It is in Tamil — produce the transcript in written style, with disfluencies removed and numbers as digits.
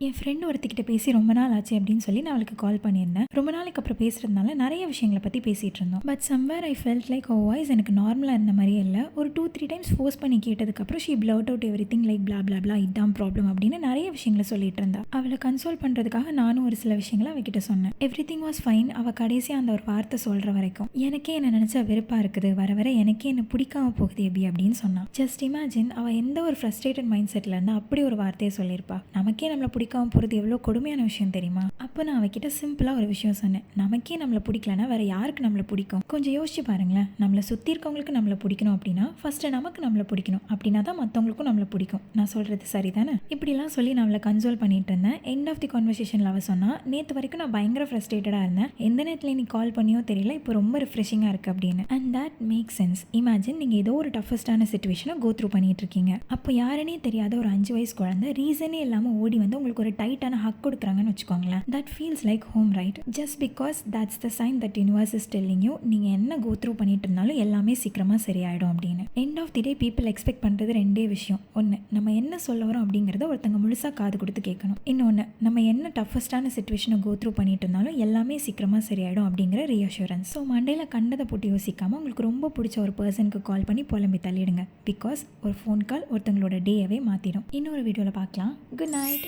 என் ஃப்ரெண்ட் ஒருத்திக்கிட்ட பேசி ரொம்ப நாள் ஆச்சு அப்படின்னு சொல்லி நான் அவளுக்கு கால் பண்ணியிருந்தேன். ரொம்ப நாளைக்கு அப்புறம் பேசுறதுனால நிறைய விஷயங்களை பற்றி பேசிகிட்டு இருந்தோம். But somewhere I felt like oh voice எனக்கு நார்மலாக இருந்த மாதிரியே இல்லை. ஒரு 2-3 டைம்ஸ் ஃபோர்ஸ் பண்ணி கேட்டதுக்கப்புறம் she blurted out everything like blah blah blah இதான் ப்ராப்ளம் அப்படின்னு நிறைய விஷயங்களை சொல்லிட்டு இருந்தா. அவளை கன்சோல் பண்ணுறதுக்காக நானும் ஒரு சில விஷயங்களை அவகிட்ட சொன்னேன். Every thing was fine. அவள் கடைசியாக அந்த ஒரு வார்த்தை சொல்கிற வரைக்கும் எனக்கே என்ன நினச்சா வெறுப்பாக இருக்குது, வர வர எனக்கே என்ன பிடிக்காம போகுது எப்படி அப்படின்னு சொன்னான். ஜஸ்ட் இமேஜின், அவள் எந்த ஒரு ஃப்ரஸ்ட்ரேட்டட் மைண்ட் செட்டில் இருந்தால் அப்படி ஒரு வார்த்தையை சொல்லியிருப்பா. நமக்கே நம்மளை பிடிக்காம போகிறது எவ்வளோ கொடுமையான விஷயம் தெரியுமா? அப்போ நான் அவகிட்ட சிம்பிளாக ஒரு விஷயம் சொன்னேன். நமக்கே நம்மளை பிடிக்கலன்னா வேற யாருக்கு நம்மளை பிடிக்கும்? கொஞ்சம் யோசிச்சு பாருங்களேன். நம்மளை சுற்றி இருக்கவங்களுக்கு நம்மளை பிடிக்கணும் அப்படின்னா ஃபர்ஸ்ட்டு நமக்கு நம்மளை பிடிக்கணும். அப்படின்னா தான் மற்றவங்களுக்கும் நம்மளை பிடிக்கும். நான் சொல்கிறது சரிதானே? இப்படிலாம் சொல்லி நான் அவளை கன்சோல் பண்ணிட்டு இருந்தேன். எண்ட் ஆஃப் தி கான்வர்சேஷனில் அவள் சொன்னா, நேற்று வரைக்கும் நான் பயங்கர ஃப்ரஸ்ட்ரேட்டடாக இருந்தேன், எந்த நேரத்தில் நீ கால் பண்ணியோ தெரியல, இப்போ ரொம்ப ரிஃப்ரெஷிங்காக இருக்குது அப்படின்னு. And that make sense. Imagine, நீங்கள் ஏதோ ஒரு டஃபஸ்டான சுச்சுவேஷனை கோ த்ரூ பண்ணிட்டு இருக்கீங்க. அப்போ யாருன்னே தெரியாத ஒரு 5 வயசு குழந்தை ரீசனே இல்லாமல் ஓடி வந்து உங்களுக்கு ஒரு டைட்டான ஹக் கொடுக்குறாங்கன்னு வச்சுக்கோங்களேன். That feels like home, right? Just because that's the sign that universe is telling you, நீங்கள் என்ன கோ த்ரூ பண்ணிட்டு இருந்தாலும் எல்லாமே சீக்கிரமாக சரியாயிடும் அப்படின்னு. End of the day people expect பண்ணுறது ரெண்டே விஷயம். ஒன்று, நம்ம என்ன சொல்ல வரோம் அப்படிங்கிறத ஒருத்தங்க முழுசாக காது கொடுத்து கேட்கணும். இன்னொன்று, நம்ம என்ன டஃபஸ்டான சுச்சுவேஷனை கோ த்ரூ பண்ணிட்டு இருந்தாலும் எல்லாமே சீக்கிரமாக சரியாயிடும் அப்படிங்கிற ரீஅஷூரன்ஸ். ஸோ மண்டேல கண்டதை போட்டு யோசிக்காமல் உங்களுக்கு ரொம்ப பிடிச்ச ஒரு பர்சனுக்கு கால் பண்ணி புலம்பி தள்ளிடுங்க. பிகாஸ் ஒரு ஃபோன் கால் ஒருத்தங்களோட டேயவே மாற்றிடும். இன்னொரு வீடியோவில் பார்க்கலாம். Good night.